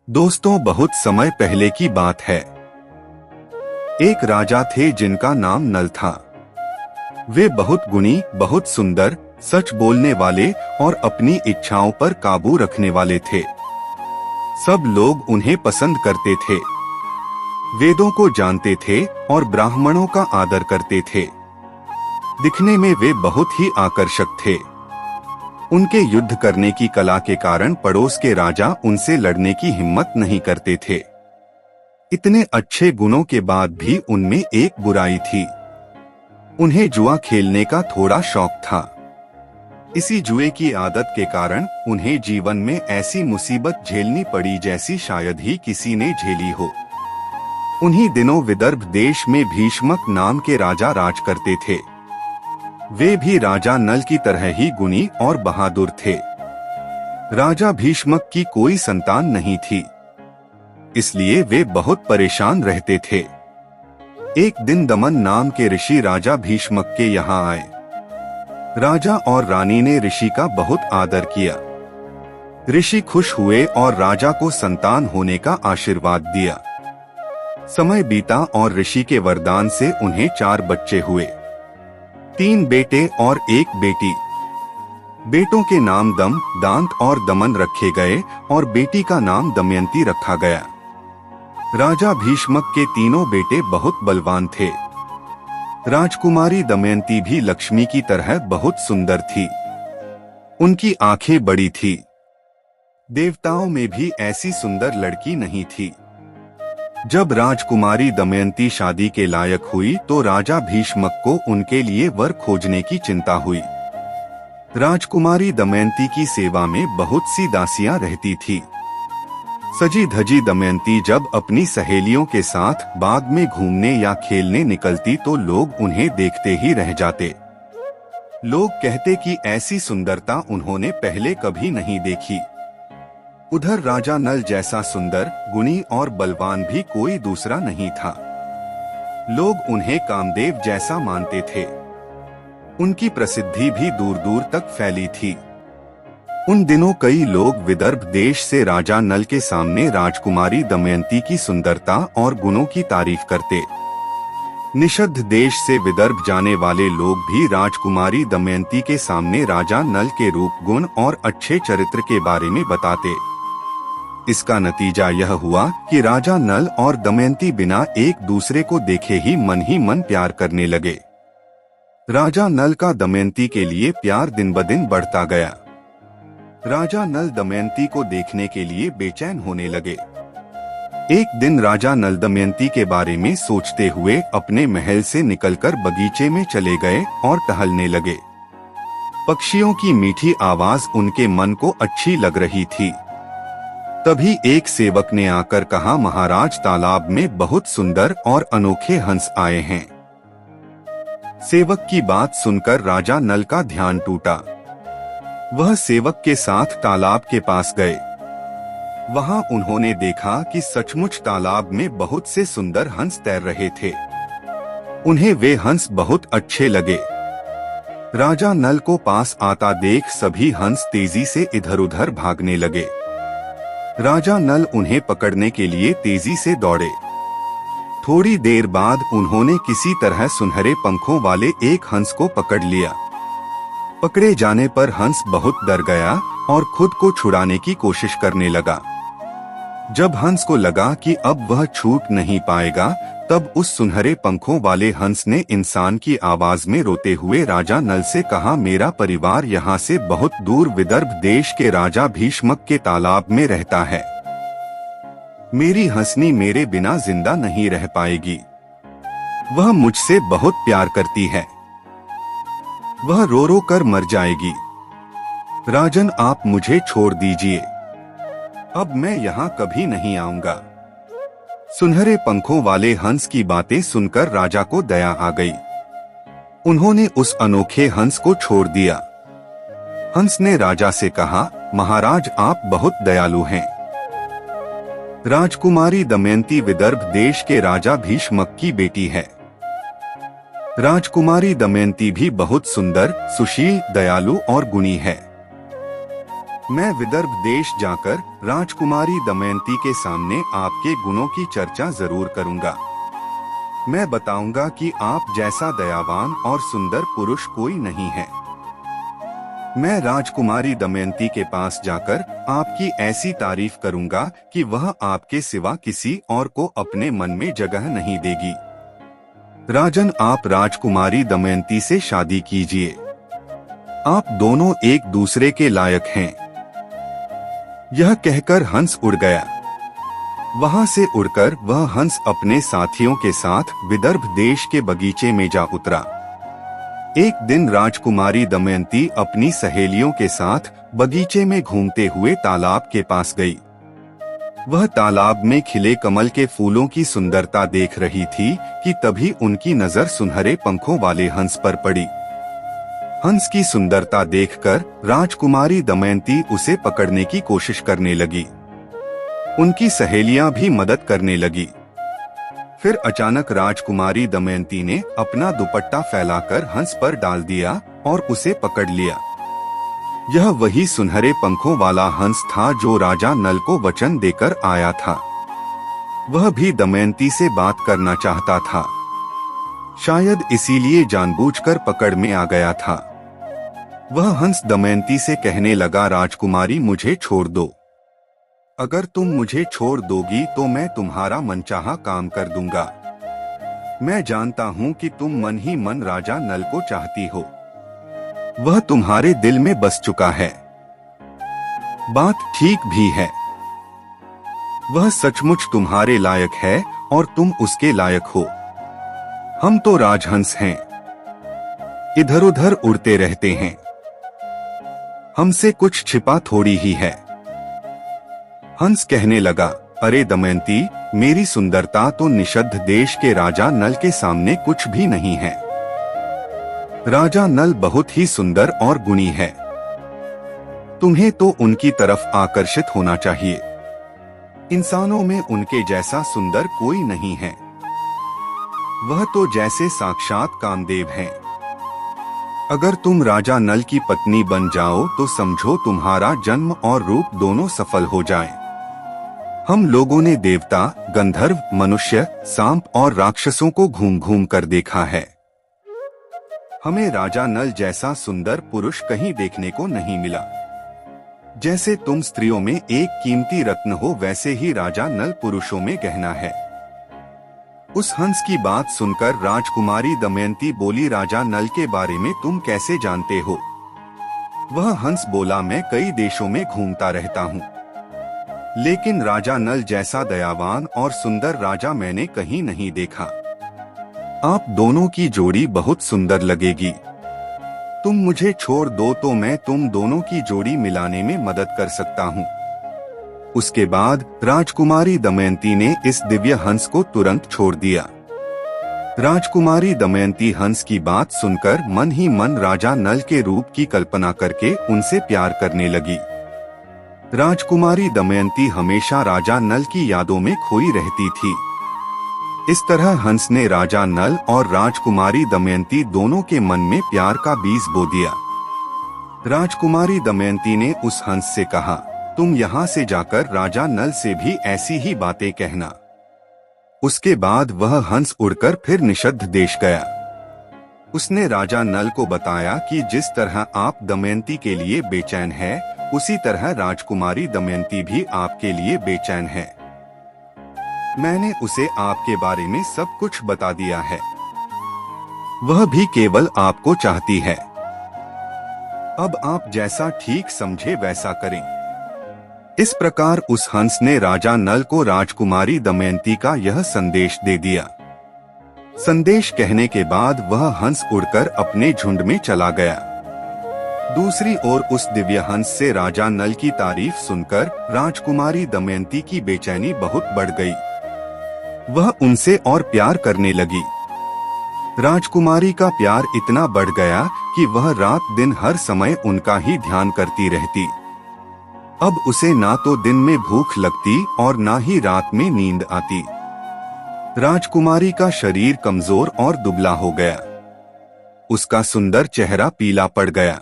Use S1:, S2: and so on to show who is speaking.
S1: दोस्तों, बहुत समय पहले की बात है। एक राजा थे जिनका नाम नल था। वे बहुत गुणी, बहुत सुंदर, सच बोलने वाले और अपनी इच्छाओं पर काबू रखने वाले थे। सब लोग उन्हें पसंद करते थे। वेदों को जानते थे और ब्राह्मणों का आदर करते थे। दिखने में वे बहुत ही आकर्षक थे। उनके युद्ध करने की कला के कारण पड़ोस के राजा उनसे लड़ने की हिम्मत नहीं करते थे। इतने अच्छे गुणों के बाद भी उनमें एक बुराई थी। उन्हें जुआ खेलने का थोड़ा शौक था। इसी जुए की आदत के कारण उन्हें जीवन में ऐसी मुसीबत झेलनी पड़ी जैसी शायद ही किसी ने झेली हो। उन्हीं दिनों विदर्भ देश में भीष्मक नाम के राजा राज करते थे। वे भी राजा नल की तरह ही गुणी और बहादुर थे। राजा भीष्मक की कोई संतान नहीं थी, इसलिए वे बहुत परेशान रहते थे। एक दिन दमन नाम के ऋषि राजा भीष्मक के यहाँ आए। राजा और रानी ने ऋषि का बहुत आदर किया। ऋषि खुश हुए और राजा को संतान होने का आशीर्वाद दिया। समय बीता और ऋषि के वरदान से उन्हें 4 बच्चे हुए, 3 बेटे और 1 बेटी। बेटों के नाम दम, दांत और दमन रखे गए और बेटी का नाम दमयंती रखा गया। राजा भीष्मक के तीनों बेटे बहुत बलवान थे। राजकुमारी दमयंती भी लक्ष्मी की तरह बहुत सुंदर थी। उनकी आंखें बड़ी थी। देवताओं में भी ऐसी सुंदर लड़की नहीं थी। जब राजकुमारी दमयंती शादी के लायक हुई तो राजा भीष्मक को उनके लिए वर खोजने की चिंता हुई। राजकुमारी दमयंती की सेवा में बहुत सी दासियां रहती थी। सजी धजी दमयंती जब अपनी सहेलियों के साथ बाग में घूमने या खेलने निकलती तो लोग उन्हें देखते ही रह जाते। लोग कहते कि ऐसी सुंदरता उन्होंने पहले कभी नहीं देखी। उधर राजा नल जैसा सुंदर, गुणी और बलवान भी कोई दूसरा नहीं था। लोग उन्हें कामदेव जैसा मानते थे। उनकी प्रसिद्धि भी दूर दूर तक फैली थी। उन दिनों कई लोग विदर्भ देश से राजा नल के सामने राजकुमारी दमयंती की सुंदरता और गुणों की तारीफ करते। निषद्ध देश से विदर्भ जाने वाले लोग भी राजकुमारी दमयंती के सामने राजा नल के रूप, गुण और अच्छे चरित्र के बारे में बताते। इसका नतीजा यह हुआ कि राजा नल और दमयंती बिना एक दूसरे को देखे ही मन प्यार करने लगे। राजा नल का दमयंती के लिए प्यार दिन ब दिन बढ़ता गया। राजा नल दमयंती को देखने के लिए बेचैन होने लगे। एक दिन राजा नल दमयंती के बारे में सोचते हुए अपने महल से निकलकर बगीचे में चले गए और टहलने लगे। पक्षियों की मीठी आवाज उनके मन को अच्छी लग रही थी। तभी एक सेवक ने आकर कहा, महाराज, तालाब में बहुत सुंदर और अनोखे हंस आए हैं। सेवक की बात सुनकर राजा नल का ध्यान टूटा। वह सेवक के साथ तालाब के पास गए। वहां उन्होंने देखा कि सचमुच तालाब में बहुत से सुंदर हंस तैर रहे थे। उन्हें वे हंस बहुत अच्छे लगे। राजा नल को पास आता देख सभी हंस तेजी से इधर उधर भागने लगे। राजा नल उन्हें पकड़ने के लिए तेजी से दौड़े। थोड़ी देर बाद उन्होंने किसी तरह सुनहरे पंखों वाले एक हंस को पकड़ लिया। पकड़े जाने पर हंस बहुत डर गया और खुद को छुड़ाने की कोशिश करने लगा। जब हंस को लगा कि अब वह छूट नहीं पाएगा, तब उस सुनहरे पंखों वाले हंस ने इंसान की आवाज में रोते हुए राजा नल से कहा, मेरा परिवार यहाँ से बहुत दूर विदर्भ देश के राजा भीष्मक के तालाब में रहता है। मेरी हंसनी मेरे बिना जिंदा नहीं रह पाएगी। वह मुझसे बहुत प्यार करती है। वह रो रो कर मर जाएगी। राजन, आप मुझे छोड़ दीजिए। अब मैं यहाँ कभी नहीं आऊंगा। सुनहरे पंखों वाले हंस की बातें सुनकर राजा को दया आ गई। उन्होंने उस अनोखे हंस को छोड़ दिया। हंस ने राजा से कहा, महाराज, आप बहुत दयालु हैं। राजकुमारी दमयंती विदर्भ देश के राजा भीष्मक की बेटी है। राजकुमारी दमयंती भी बहुत सुंदर, सुशील, दयालु और गुणी है। मैं विदर्भ देश जाकर राजकुमारी दमयंती के सामने आपके गुणों की चर्चा जरूर करूंगा। मैं बताऊंगा कि आप जैसा दयावान और सुंदर पुरुष कोई नहीं है। मैं राजकुमारी दमयंती के पास जाकर आपकी ऐसी तारीफ करूंगा कि वह आपके सिवा किसी और को अपने मन में जगह नहीं देगी। राजन, आप राजकुमारी दमयंती से शादी कीजिए। आप दोनों एक दूसरे के लायक हैं। यह कहकर हंस उड़ गया। वहां से उड़कर वह हंस अपने साथियों के साथ विदर्भ देश के बगीचे में जा उतरा। एक दिन राजकुमारी दमयंती अपनी सहेलियों के साथ बगीचे में घूमते हुए तालाब के पास गई। वह तालाब में खिले कमल के फूलों की सुंदरता देख रही थी कि तभी उनकी नजर सुनहरे पंखों वाले हंस पर पड़ी। हंस की सुंदरता देखकर राजकुमारी दमयंती उसे पकड़ने की कोशिश करने लगी। उनकी सहेलियां भी मदद करने लगी। फिर अचानक राजकुमारी दमयंती ने अपना दुपट्टा फैलाकर हंस पर डाल दिया और उसे पकड़ लिया। यह वही सुनहरे पंखों वाला हंस था जो राजा नल को वचन देकर आया था। वह भी दमयंती से बात करना चाहता था। शायद इसीलिए जानबूझकर पकड़ में आ गया था। वह हंस दमयंती से कहने लगा, राजकुमारी, मुझे छोड़ दो। अगर तुम मुझे छोड़ दोगी तो मैं तुम्हारा मनचाहा काम कर दूंगा। मैं जानता हूँ कि तुम मन ही मन राजा नल को चाहती हो। वह तुम्हारे दिल में बस चुका है। बात ठीक भी है। वह सचमुच तुम्हारे लायक है और तुम उसके लायक हो। हम तो राजहंस हैं, इधर उधर उड़ते रहते हैं। हमसे कुछ छिपा थोड़ी ही है। हंस कहने लगा, अरे दमयंती, मेरी सुंदरता तो निषद्ध देश के राजा नल के सामने कुछ भी नहीं है। राजा नल बहुत ही सुंदर और गुणी है। तुम्हें तो उनकी तरफ आकर्षित होना चाहिए। इंसानों में उनके जैसा सुंदर कोई नहीं है। वह तो जैसे साक्षात कामदेव हैं। अगर तुम राजा नल की पत्नी बन जाओ तो समझो तुम्हारा जन्म और रूप दोनों सफल हो जाएं। हम लोगों ने देवता, गंधर्व, मनुष्य, सांप और राक्षसों को घूम घूम कर देखा है। हमें राजा नल जैसा सुंदर पुरुष कहीं देखने को नहीं मिला। जैसे तुम स्त्रियों में एक कीमती रत्न हो, वैसे ही राजा नल पुरुषों में गहना है। उस हंस की बात सुनकर राजकुमारी दमयंती बोली, राजा नल के बारे में तुम कैसे जानते हो? वह हंस बोला, मैं कई देशों में घूमता रहता हूँ, लेकिन राजा नल जैसा दयावान और सुंदर राजा मैंने कहीं नहीं देखा। आप दोनों की जोड़ी बहुत सुंदर लगेगी। तुम मुझे छोड़ दो तो मैं तुम दोनों की जोड़ी मिलाने में मदद कर सकता हूँ। उसके बाद राजकुमारी दमयंती ने इस दिव्य हंस को तुरंत छोड़ दिया। राजकुमारी दमयंती हंस की बात सुनकर मन ही मन राजा नल के रूप की कल्पना करके उनसे प्यार करने लगी। राजकुमारी दमयंती हमेशा राजा नल की यादों में खोई रहती थी। इस तरह हंस ने राजा नल और राजकुमारी दमयंती दोनों के मन में प्यार का बीज बो दिया। राजकुमारी दमयंती ने उस हंस से कहा, तुम यहाँ से जाकर राजा नल से भी ऐसी ही बातें कहना। उसके बाद वह हंस उड़कर फिर निषद्ध देश गया। उसने राजा नल को बताया कि जिस तरह आप दमयंती के लिए बेचैन है, उसी तरह राजकुमारी दमयंती भी आपके लिए बेचैन है। मैंने उसे आपके बारे में सब कुछ बता दिया है। वह भी केवल आपको चाहती है। अब आप जैसा ठीक समझे वैसा करें। इस प्रकार उस हंस ने राजा नल को राजकुमारी दमयंती का यह संदेश दे दिया। संदेश कहने के बाद वह हंस उड़कर अपने झुंड में चला गया। दूसरी ओर उस दिव्य हंस से राजा नल की तारीफ सुनकर राजकुमारी दमयंती की बेचैनी बहुत बढ़ गई। वह उनसे और प्यार करने लगी। राजकुमारी का प्यार इतना बढ़ गया कि वह रात दिन हर समय उनका ही ध्यान करती रहती। अब उसे ना तो दिन में भूख लगती और ना ही रात में नींद आती। राजकुमारी का शरीर कमजोर और दुबला हो गया। उसका सुंदर चेहरा पीला पड़ गया।